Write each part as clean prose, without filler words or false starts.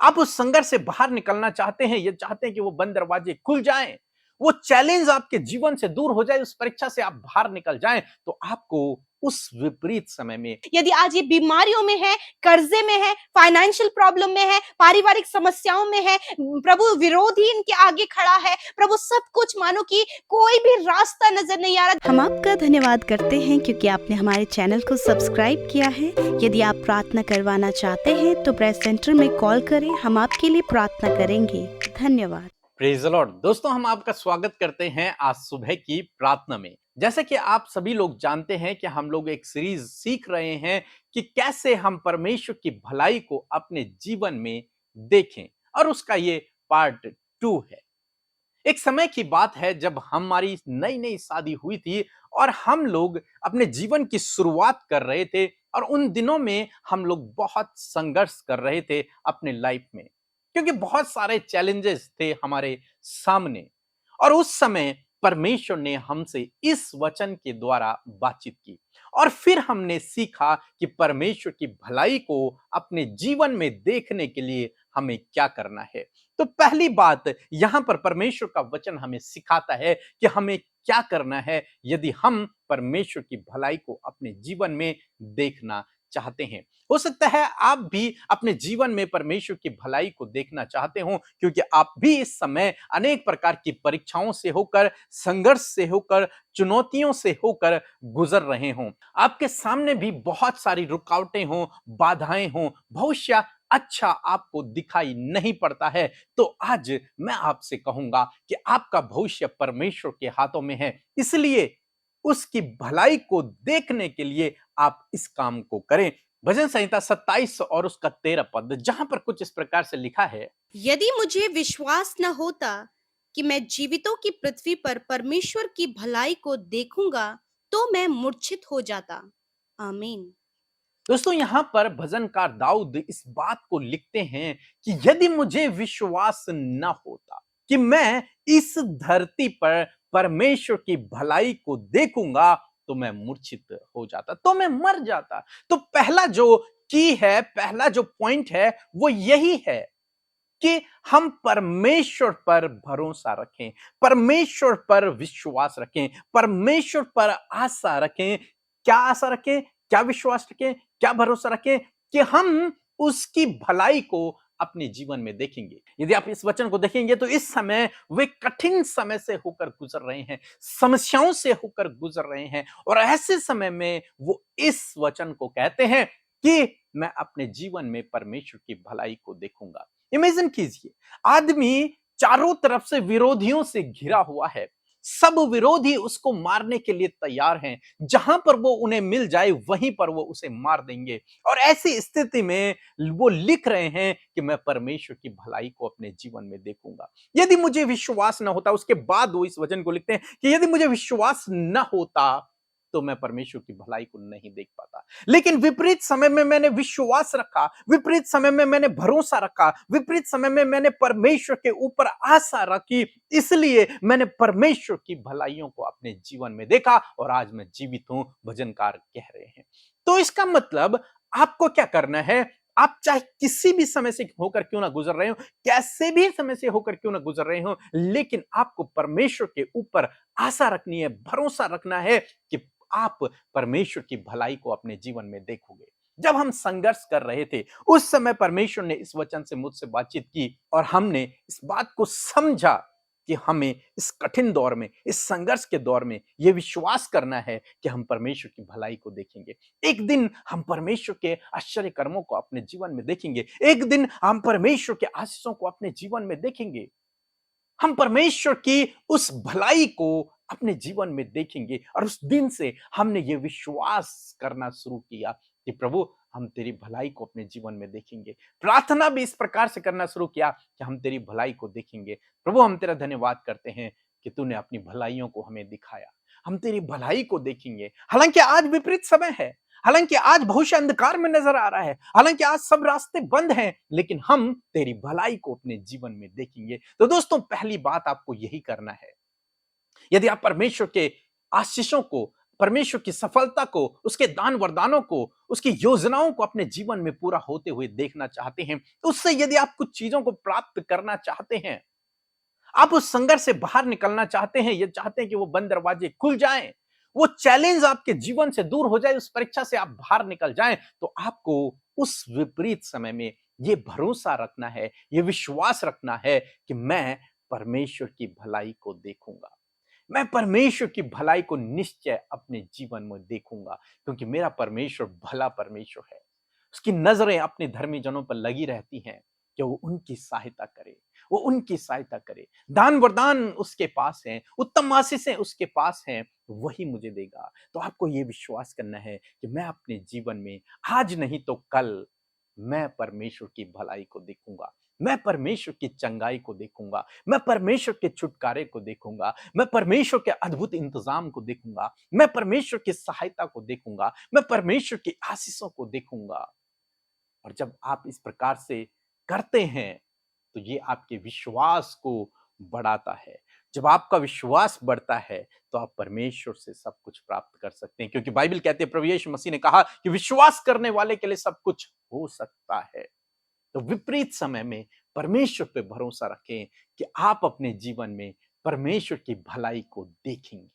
आप उस संघर्ष से बाहर निकलना चाहते हैं, ये चाहते हैं कि वो बंद दरवाजे खुल जाएं, वो चैलेंज आपके जीवन से दूर हो जाए, उस परीक्षा से आप बाहर निकल जाएं, तो आपको उस विपरीत समय में, यदि आज ये बीमारियों में है, कर्जे में है, फाइनेंशियल प्रॉब्लम में है, पारिवारिक समस्याओं में है, प्रभु विरोध ही इनके आगे खड़ा है, प्रभु सब कुछ मानो कि कोई भी रास्ता नजर नहीं आ रहा। हम आपका धन्यवाद करते हैं क्योंकि आपने हमारे चैनल को सब्सक्राइब किया है। यदि आप प्रार्थना करवाना चाहते हैं तो प्रेस सेंटर में कॉल करें, हम आपके लिए प्रार्थना करेंगे। धन्यवाद। Praise the Lord. दोस्तों, हम आपका स्वागत करते हैं आज सुबह की प्रार्थना में। जैसे कि आप सभी लोग जानते हैं कि हम लोग एक सीरीज सीख रहे हैं कि कैसे हम परमेश्वर की भलाई को अपने जीवन में देखें, और उसका ये पार्ट 2 है। एक समय की बात है जब हमारी नई नई शादी हुई थी और हम लोग अपने जीवन की शुरुआत कर रहे थे, और उन दिनों में हम लोग बहुत संघर्ष कर रहे थे अपने लाइफ में, क्योंकि बहुत सारे चैलेंजेस थे हमारे सामने। और उस समय परमेश्वर ने हमसे इस वचन के द्वारा बातचीत की, और फिर हमने सीखा कि परमेश्वर की भलाई को अपने जीवन में देखने के लिए हमें क्या करना है। तो पहली बात, यहां पर परमेश्वर का वचन हमें सिखाता है कि हमें क्या करना है यदि हम परमेश्वर की भलाई को अपने जीवन में देखना चाहते हैं। हो सकता है आप भी अपने जीवन में परमेश्वर की भलाई को देखना चाहते हो, क्योंकि आप भी इस समय अनेक प्रकार की परीक्षाओं से होकर, संघर्ष से होकर, चुनौतियों से होकर गुजर रहे हो। आपके सामने भी बहुत सारी रुकावटें हो, बाधाएं हो, भविष्य अच्छा आपको दिखाई नहीं पड़ता है। तो आज मैं आपसे कहूंगा कि आपका भविष्य परमेश्वर के हाथों में है, इसलिए उसकी भलाई को देखने के लिए आप इस काम को करें। भजन संहिता 27 और उसका 13 पद, जहां पर कुछ इस प्रकार से लिखा है, यदि मुझे विश्वास न होता कि मैं जीवितों की पृथ्वी पर परमेश्वर की भलाई को देखूंगा तो मैं मूर्छित हो जाता। आमीन। दोस्तों, यहां पर भजनकार दाऊद इस बात को लिखते हैं कि यदि मुझे विश्वास न होता कि मैं इस धरती पर परमेश्वर की भलाई को देखूंगा, तो मैं मूर्छित हो जाता, तो मैं मर जाता। तो पहला जो की है, पहला जो पॉइंट है, वो यही है कि हम परमेश्वर पर भरोसा रखें, परमेश्वर पर विश्वास रखें, परमेश्वर पर आशा रखें। क्या आशा रखें, क्या विश्वास रखें, क्या भरोसा रखें? कि हम उसकी भलाई को अपने जीवन में देखेंगे। यदि आप इस वचन को देखेंगे तो इस समय वे कठिन समय से होकर गुजर रहे हैं, समस्याओं से होकर गुजर रहे हैं, और ऐसे समय में वो इस वचन को कहते हैं कि मैं अपने जीवन में परमेश्वर की भलाई को देखूंगा। इमेजिन कीजिए, आदमी चारों तरफ से विरोधियों से घिरा हुआ है, सब विरोधी उसको मारने के लिए तैयार हैं, जहां पर वो उन्हें मिल जाए वहीं पर वो उसे मार देंगे। और ऐसी स्थिति में वो लिख रहे हैं कि मैं परमेश्वर की भलाई को अपने जीवन में देखूंगा। यदि मुझे विश्वास न होता, उसके बाद वो इस वचन को लिखते हैं कि यदि मुझे विश्वास न होता तो मैं परमेश्वर की भलाई को नहीं देख पाता। लेकिन विपरीत समय में मैंने विश्वास रखा, विपरीत समय में मैंने भरोसा रखा, विपरीत समय में मैंने परमेश्वर के ऊपर आशा रखी, इसलिए मैंने परमेश्वर की भलाइयों को अपने जीवन में देखा, और आज मैं जीवित हूं, भजनकार कह रहे हैं। तो इसका मतलब आपको क्या करना है? आप चाहे किसी भी समय से होकर क्यों ना गुजर रहे हो, कैसे भी समय से होकर क्यों ना गुजर रहे हो, लेकिन आपको परमेश्वर के ऊपर आशा रखनी है, भरोसा रखना है कि आप परमेश्वर की भलाई को अपने जीवन में देखोगे। जब हम संघर्ष कर रहे थे, उस समय परमेश्वर ने इस वचन से मुझसे बातचीत की, और हमने इस बात को समझा कि हमें इस कठिन दौर में, इस संघर्ष के दौर में यह विश्वास करना है कि हम परमेश्वर की भलाई को देखेंगे। एक दिन हम परमेश्वर के आश्चर्य कर्मों को अपने जीवन में देखेंगे, एक दिन हम परमेश्वर के आशीषों को अपने जीवन में देखेंगे, हम परमेश्वर की उस भलाई को अपने जीवन में देखेंगे। और उस दिन से हमने ये विश्वास करना शुरू किया कि प्रभु, हम तेरी भलाई को अपने जीवन में देखेंगे। प्रार्थना भी इस प्रकार से करना शुरू किया कि हम तेरी भलाई को देखेंगे। प्रभु, हम तेरा धन्यवाद करते हैं कि तूने अपनी भलाइयों को हमें दिखाया, हम तेरी भलाई को देखेंगे। हालांकि आज विपरीत समय है, हालांकि आज भविष्य अंधकार में नजर आ रहा है, हालांकि आज सब रास्ते बंद हैं, लेकिन हम तेरी भलाई को अपने जीवन में देखेंगे। तो दोस्तों, पहली बात आपको यही करना है। यदि आप परमेश्वर के आशीषों को परमेश्वर की सफलता को, उसके दान वरदानों को, उसकी योजनाओं को अपने जीवन में पूरा होते हुए देखना चाहते हैं, तो उससे यदि आप कुछ चीजों को प्राप्त करना चाहते हैं, आप उस संघर्ष से बाहर निकलना चाहते हैं, ये चाहते हैं कि वो बंद दरवाजे खुल जाएं, वो चैलेंज आपके जीवन से दूर हो जाए, उस परीक्षा से आप बाहर निकल जाएं, तो आपको उस विपरीत समय में ये भरोसा रखना है, ये विश्वास रखना है कि मैं परमेश्वर की भलाई को देखूंगा। मैं परमेश्वर की भलाई को निश्चय अपने जीवन में देखूंगा, क्योंकि मेरा परमेश्वर भला परमेश्वर है। उसकी नजरें अपने धर्मी जनों पर लगी रहती हैं कि वो उनकी सहायता करे, वो उनकी सहायता करे। दान वरदान उसके पास हैं, उत्तम आशीषें उसके पास हैं, वही मुझे देगा। तो आपको ये विश्वास करना है कि मैं अपने जीवन में आज नहीं तो कल मैं परमेश्वर की भलाई को देखूंगा, मैं परमेश्वर की चंगाई को देखूंगा, मैं परमेश्वर के छुटकारे को देखूंगा, मैं परमेश्वर के अद्भुत इंतजाम को देखूंगा, मैं परमेश्वर की सहायता को देखूंगा, मैं परमेश्वर की आशीषों को देखूंगा। और जब आप इस प्रकार से करते हैं तो ये आपके विश्वास को बढ़ाता है। जब आपका विश्वास बढ़ता है तो आप परमेश्वर से सब कुछ प्राप्त कर सकते हैं, क्योंकि बाइबल कहते हैं, प्रभु यीशु मसीह ने कहा कि विश्वास करने वाले के लिए सब कुछ हो सकता है। तो विपरीत समय में परमेश्वर पे भरोसा रखें कि आप अपने जीवन में परमेश्वर की भलाई को देखेंगे।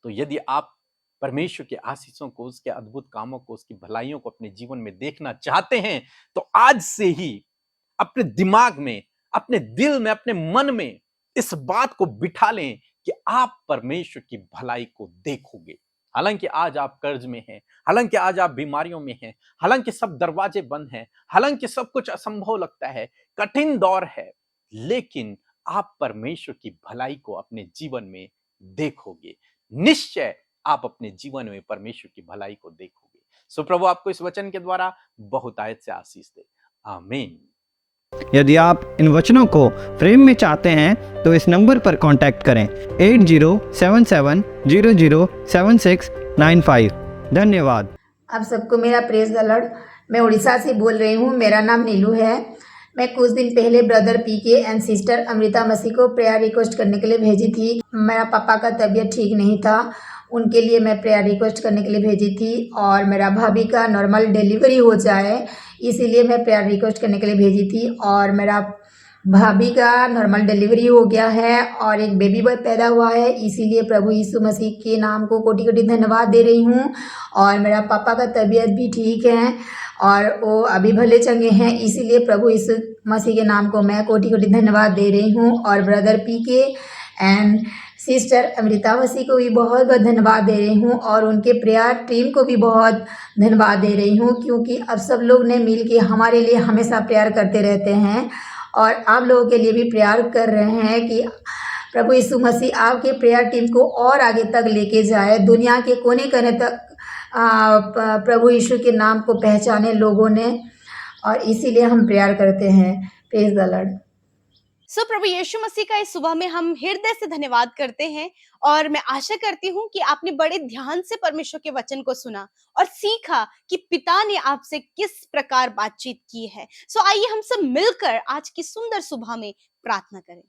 तो यदि आप परमेश्वर के आशीषों को, उसके अद्भुत कामों को, उसकी भलाइयों को अपने जीवन में देखना चाहते हैं, तो आज से ही अपने दिमाग में, अपने दिल में, अपने मन में इस बात को बिठा लें कि आप परमेश्वर की भलाई को देखोगे। हालांकि आज आप कर्ज में हैं, हालांकि आज आप बीमारियों में हैं, हालांकि सब दरवाजे बंद हैं, हालांकि सब कुछ असंभव लगता है, कठिन दौर है, लेकिन आप परमेश्वर की भलाई को अपने जीवन में देखोगे। निश्चय आप अपने जीवन में परमेश्वर की भलाई को देखोगे। सो प्रभु आपको इस वचन के द्वारा बहुतायत से आशीष दे। आमीन। यदि आप इन वचनों को फ्रेम में चाहते हैं तो इस नंबर पर कांटेक्ट करें 8077007695। धन्यवाद। आप सबको मेरा प्रेज द लॉर्ड। मैं उड़ीसा से बोल रही हूँ। मेरा नाम नीलू है। मैं कुछ दिन पहले brother PK and sister Amrita Masih को प्रेयर रिक्वेस्ट करने के लिए भेजी थी। मेरा पापा का तबीयत ठीक नहीं था, उनके लिए मैं प्रेयर रिक्वेस्ट करने के लिए भेजी थी, और मेरा भाभी का नॉर्मल डिलीवरी हो जाए इसीलिए मैं प्रेयर रिक्वेस्ट करने के लिए भेजी थी। और मेरा भाभी का नॉर्मल डिलीवरी हो गया है और एक बेबी बॉय पैदा हुआ है, इसीलिए प्रभु यीशु मसीह के नाम को कोटि कोटि धन्यवाद दे रही हूँ। और मेरा पापा का तबीयत भी ठीक है और वो अभी भले चंगे हैं, इसीलिए प्रभु यीशु मसीह के नाम को मैं कोटि कोटि धन्यवाद दे रही हूँ। और brother PK and sister Amrita Masih को भी बहुत बहुत धन्यवाद दे रही हूँ, और उनके प्रेयर टीम को भी बहुत धन्यवाद दे रही हूँ, क्योंकि अब सब लोग ने मिल के हमारे लिए हमेशा प्रेयर करते रहते हैं और आप लोगों के लिए भी प्रेयर कर रहे हैं कि प्रभु यीशु मसीह आपके प्रेयर टीम को और आगे तक लेके जाए, दुनिया के कोने कोने तक प्रभु यीशु के नाम को पहचाने लोगों ने, और इसीलिए हम प्रेयर करते हैं। Praise the lord. सो प्रभु यीशु मसीह का इस सुबह में हम हृदय से धन्यवाद करते हैं, और मैं आशा करती हूँ कि आपने बड़े ध्यान से परमेश्वर के वचन को सुना और सीखा कि पिता ने आपसे किस प्रकार बातचीत की है। सो आइए हम सब मिलकर आज की सुंदर सुबह में प्रार्थना करें।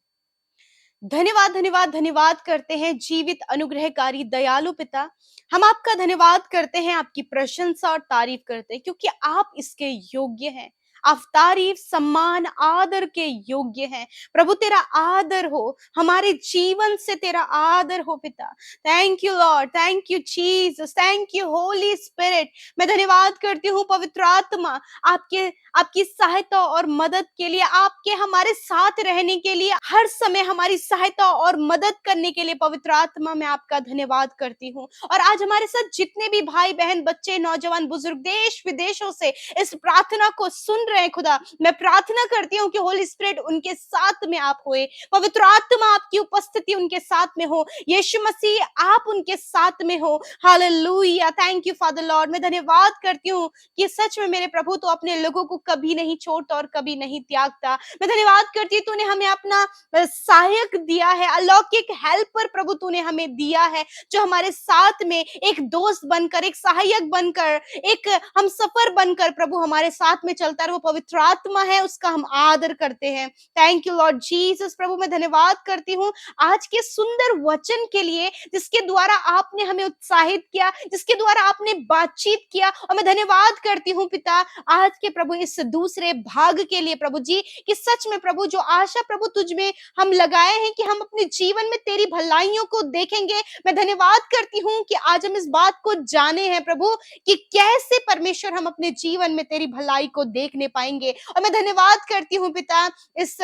धन्यवाद धन्यवाद धन्यवाद करते हैं जीवित अनुग्रहकारी दयालु पिता, हम आपका धन्यवाद करते हैं, आपकी प्रशंसा और तारीफ करते हैं, क्योंकि आप इसके योग्य हैं। आप तारीफ, सम्मान, आदर के योग्य हैं। प्रभु तेरा आदर हो, हमारे जीवन से तेरा आदर हो पिता। Thank you Lord, thank you Jesus, thank you Holi spirit. मैं धन्यवाद करती हूँ पवित्र आत्मा, आपकी सहायता और मदद के लिए, आपके हमारे साथ रहने के लिए, हर समय हमारी सहायता और मदद करने के लिए पवित्र आत्मा मैं आपका धन्यवाद करती हूँ। और आज हमारे साथ जितने भी भाई बहन, बच्चे, नौजवान, बुजुर्ग देश विदेशों से इस प्रार्थना को सुन रहे हैं खुदा, मैं प्रार्थना करती हूँ कि होली स्पिरिट उनके साथ में आप होए, पवित्र आत्मा आपकी उपस्थिति उनके साथ में हो, यीशु मसीह आप उनके साथ में हो। Hallelujah, thank you father Lord. मैं धन्यवाद करती हूँ कि सच में मेरे प्रभु तो अपने लोगों को कभी नहीं छोड़ता और कभी नहीं त्यागता। मैं धन्यवाद करती हूँ तूने हमें अपना सहायक दिया है, अलौकिक हेल्पर प्रभु तूने हमें दिया है, जो हमारे साथ में एक दोस्त बनकर, एक सहायक बनकर, एक हम सफर बनकर प्रभु हमारे साथ में चलता रहे। वो पवित्र आत्मा है उसका हम आदर करते हैं। Thank you lord Jesus. प्रभु मैं धन्यवाद करती हूँ आज के सुंदर वचन के लिए जिसके द्वारा आपने हमें उत्साहित किया, जिसके द्वारा आपने बातचीत किया। और मैं धन्यवाद करती हूँ पिता आज के प्रभु इस दूसरे भाग के लिए प्रभु जी, कि सच में प्रभु जो आशा प्रभु तुझ में हम लगाए हैं कि हम अपने जीवन में तेरी भलाइयों को देखेंगे। मैं धन्यवाद करती हूँ कि आज हम इस बात को जाने हैं प्रभु कि कैसे परमेश्वर हम अपने जीवन में तेरी भलाई को देखने पाएंगे। और मैं धन्यवाद करती हूँ पिता इस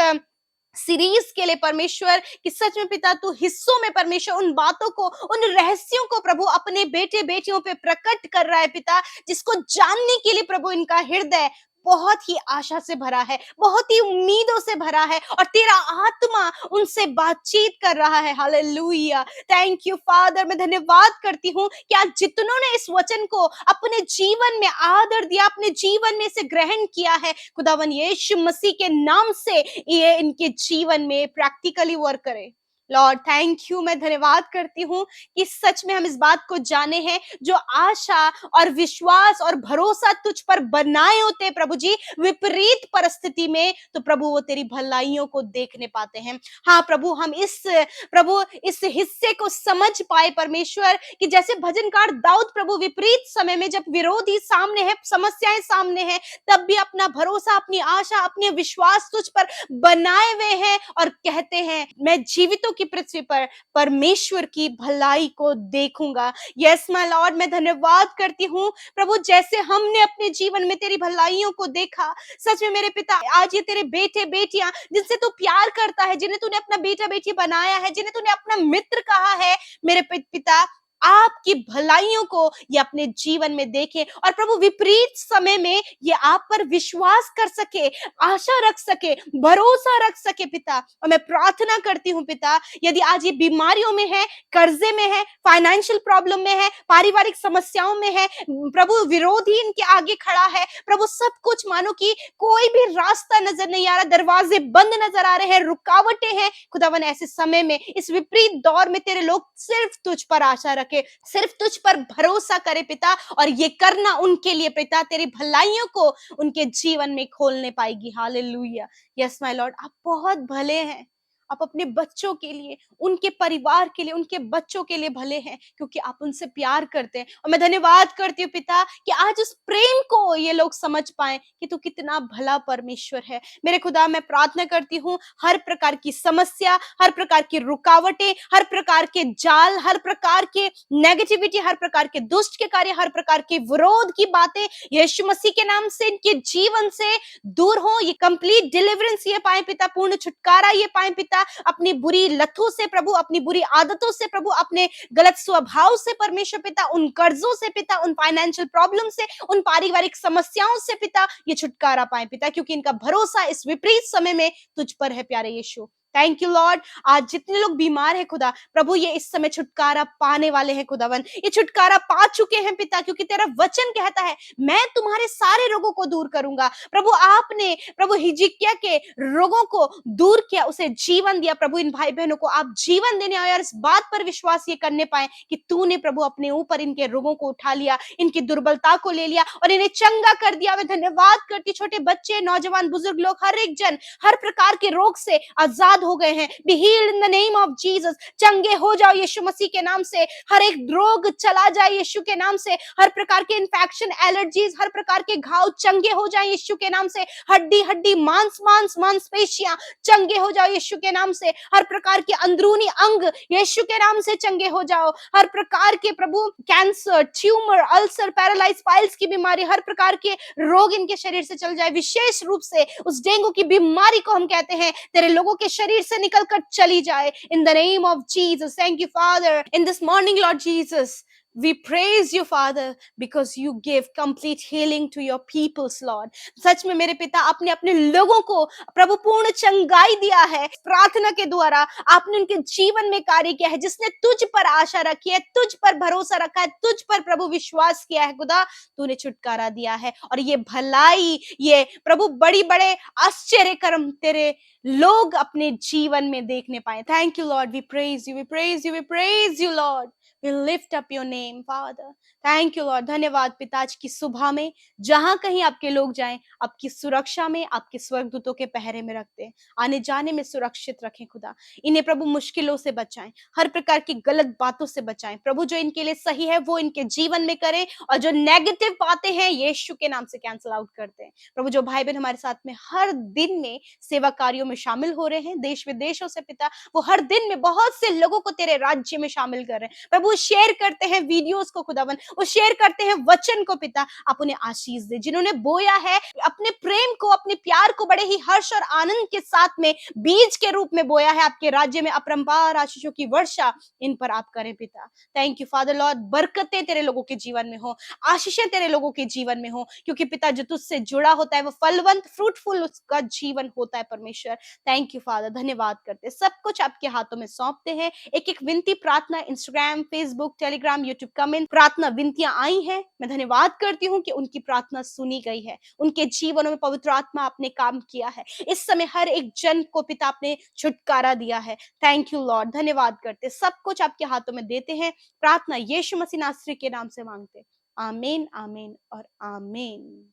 सीरीज के लिए परमेश्वर कि सच में पिता तू हिस्सों में परमेश्वर उन बातों को, उन रहस्यों को प्रभु अपने बेटे बेटियों पे प्रकट कर रहा है पिता, जिसको जानने के लिए प्रभु इनका हृदय बहुत ही आशा से भरा है, बहुत ही उम्मीदों से भरा है और तेरा आत्मा उनसे बातचीत कर रहा है। Hallelujah, thank you father. मैं धन्यवाद करती हूँ कि आज जितनों ने इस वचन को अपने जीवन में आदर दिया, अपने जीवन में इसे ग्रहण किया है, खुदावन यीशु मसीह के नाम से ये इनके जीवन में प्रैक्टिकली वर्क करे। Lord thank you. मैं धन्यवाद करती हूँ कि सच में हम इस बात को जाने हैं जो आशा और विश्वास और भरोसा तुझ पर बनाए होते हैं प्रभु जी, विपरीत परिस्थिति में तो प्रभु वो तेरी भलाइयों को देखने पाते हैं। हाँ प्रभु, हम इस हिस्से को समझ पाए परमेश्वर कि जैसे भजनकार दाऊद प्रभु विपरीत समय में जब विरोधी सामने है, समस्याएं सामने हैं, तब भी अपना भरोसा, अपनी आशा, अपने विश्वास तुझ पर बनाए हुए हैं और कहते हैं मैं जीवितों की पृथ्वी पर परमेश्वर की भलाई को देखूंगा। यस माय लॉर्ड, मैं धन्यवाद करती हूँ प्रभु जैसे हमने अपने जीवन में तेरी भलाइयों को देखा। सच में मेरे पिता आज ये तेरे बेटे बेटियां जिनसे तू प्यार करता है, जिन्हें तूने अपना बेटा बेटी बनाया है, जिन्हें तूने अपना मित्र कहा है, मेरे पिता आपकी भलाइयों को ये अपने जीवन में देखें और प्रभु विपरीत समय में ये आप पर विश्वास कर सके, आशा रख सके, भरोसा रख सके पिता। और मैं प्रार्थना करती हूँ पिता यदि आज ये बीमारियों में है, कर्जे में है, फाइनेंशियल प्रॉब्लम में है, पारिवारिक समस्याओं में है, प्रभु विरोधी इनके आगे खड़ा है, प्रभु सब कुछ मानो कि कोई भी रास्ता नजर नहीं आ रहा, दरवाजे बंद नजर आ रहे हैं, रुकावटें हैं, खुदावन ऐसे समय में इस विपरीत दौर में तेरे लोग सिर्फ तुझ पर आशा रखे, सिर्फ तुझ पर भरोसा करे पिता, और ये करना उनके लिए पिता तेरी भलाइयों को उनके जीवन में खोलने पाएगी। हालेलुया, यस माय लॉर्ड, आप बहुत भले हैं। आप अपने बच्चों के लिए, उनके परिवार के लिए, उनके बच्चों के लिए भले हैं क्योंकि आप उनसे प्यार करते हैं। और मैं धन्यवाद करती हूँ पिता कि आज उस प्रेम को ये लोग समझ पाए कि तू कितना भला परमेश्वर है। मेरे खुदा मैं प्रार्थना करती हूँ हर प्रकार की समस्या, हर प्रकार की रुकावटें, हर प्रकार के जाल, हर प्रकार के नेगेटिविटी, हर प्रकार के दुष्ट के कार्य, हर प्रकार के विरोध की बातें यीशु मसीह के नाम से इनके जीवन से दूर हो। ये कंप्लीट डिलीवरेंस ये पाए पिता, पूर्ण छुटकारा ये पाए पिता, अपनी बुरी लतों से प्रभु, अपनी बुरी आदतों से प्रभु, अपने गलत स्वभाव से परमेश्वर पिता, उन कर्जों से पिता, उन फाइनेंशियल प्रॉब्लम से, उन पारिवारिक समस्याओं से पिता ये छुटकारा पाए पिता, क्योंकि इनका भरोसा इस विपरीत समय में तुझ पर है प्यारे यीशु। Thank you Lord. आज जितने लोग बीमार हैं खुदा प्रभु ये इस समय छुटकारा पाने वाले हैं खुदावन, ये छुटकारा पा चुके हैं पिता, क्योंकि तेरा वचन कहता है मैं तुम्हारे सारे रोगों को दूर करूंगा। प्रभु आपने प्रभु हिजकिय्याह के रोगों को दूर किया, उसे जीवन दिया। प्रभु इन भाई बहनों को आप जीवन देने आए और इस बात पर विश्वास ये करने पाए कि तूने प्रभु अपने ऊपर इनके रोगों को उठा लिया, इनकी दुर्बलता को ले लिया और इन्हें चंगा कर दिया। मैं धन्यवाद करती, छोटे बच्चे, नौजवान, बुजुर्ग लोग, हर एक जन हर प्रकार के रोग से आजाद हो गए हैं। Be healed in the name of Jesus, चंगे हो जाओ यीशु मसीह के नाम से, हर एक रोग चला जाए यीशु के नाम से, हर प्रकार के इन्फेक्शन, एलर्जीज, हर प्रकार के घाव चंगे हो जाए यीशु के नाम से, हड्डी हड्डी, मांसपेशियां चंगे हो जाओ यीशु के नाम से, हर प्रकार के अंदरूनी अंग यीशु के नाम से चंगे हो जाओ, हर प्रकार के प्रभु cancer, tumour, ulcer, paralyse, piles की बीमारी, हर प्रकार के रोग इनके शरीर से चल जाए। विशेष रूप से उस डेंगू की बीमारी को हम कहते हैं तेरे लोगों के शरीर से निकल कर चली जाए इन the name of Jesus. Thank you father in this morning Lord Jesus, we praise you father because you give complete healing to your peoples lord। सच में मेरे पिता आपने अपने लोगों को प्रभु पूर्ण चंगाई दिया है, प्रार्थना के द्वारा आपने उनके जीवन में कार्य किया है। जिसने तुझ पर आशा रखी है, तुझ पर भरोसा रखा है, तुझ पर प्रभु विश्वास किया है, खुदा तूने छुटकारा दिया है और ये भलाई, ये प्रभु बड़ी बड़े आश्चर्य कर्म तेरे लोग अपने जीवन में देखने पाए। Thank you lord, we praise you, we praise you, we praise you lord. We lift up your name, Father. Thank you, Lord. धन्यवाद पिता, आज की सुबह में जहां कहीं आपके लोग जाएं, आपकी सुरक्षा में, आपके स्वर्गदूतों के पहरे में रखते हैं, आने जाने में सुरक्षित रखें खुदा। इन्हें प्रभु मुश्किलों से बचाएं, हर प्रकार की गलत बातों से बचाएं प्रभु। जो इनके लिए सही है वो इनके जीवन में करें, और जो नेगेटिव बातें हैं यीशु के नाम से कैंसिल आउट करते हैं प्रभु। जो भाई बहन हमारे साथ में हर दिन में सेवा कार्यों में शामिल हो रहे हैं, देश विदेशों से पिता, वो हर दिन में बहुत से लोगों को तेरे राज्य में शामिल कर रहे हैं प्रभु। शेयर करते हैं वीडियोस को खुदावन, वो शेयर करते हैं वचन को पिता, आप उन्हें आशीष दे। जिन्होंने बोया है अपने प्रेम को, अपने प्यार को बड़े ही हर्ष और आनंद के साथ में बीज के रूप में बोया है, आपके राज्य में अपरंपार आशीषों की वर्षा इन पर आप करें पिता। Thank you father lord. बरकतें तेरे लोगों के जीवन में हो, आशीषें तेरे लोगों के जीवन में हो, क्योंकि पिता जो तुझसे जुड़ा होता है वो फलवंत, फ्रूटफुल उसका जीवन होता है परमेश्वर। Thank you father. धन्यवाद करते, सब कुछ आपके हाथों में सौंपते हैं। एक एक विनती प्रार्थना Instagram, Facebook, Telegram, YouTube comment प्रार्थना विनतियां आई हैं, मैं धन्यवाद करती हूँ कि उनकी प्रार्थना सुनी गई है, उनके जीवनों में पवित्र आत्मा आपने काम किया है। इस समय हर एक जन को पिता आपने छुटकारा दिया है। Thank you Lord. धन्यवाद करते, सब कुछ आपके हाथों में देते हैं। प्रार्थना यीशु मसीह नासरी के नाम से मांगते, आमीन, आमीन और आमीन।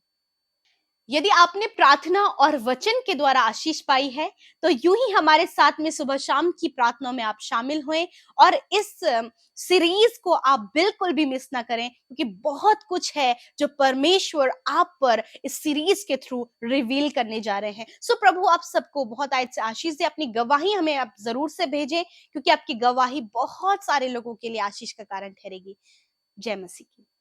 यदि आपने प्रार्थना और वचन के द्वारा आशीष पाई है तो यूं ही हमारे साथ में सुबह शाम की प्रार्थनाओं में आप शामिल हुए, और इस सीरीज को आप बिल्कुल भी मिस ना करें, क्योंकि बहुत कुछ है जो परमेश्वर आप पर इस सीरीज के थ्रू रिवील करने जा रहे हैं। सो प्रभु आप सबको बहुत आयत से आशीष दे। अपनी गवाही हमें आप जरूर से भेजें, क्योंकि आपकी गवाही बहुत सारे लोगों के लिए आशीष का कारण ठहरेगी। जय मसीह की।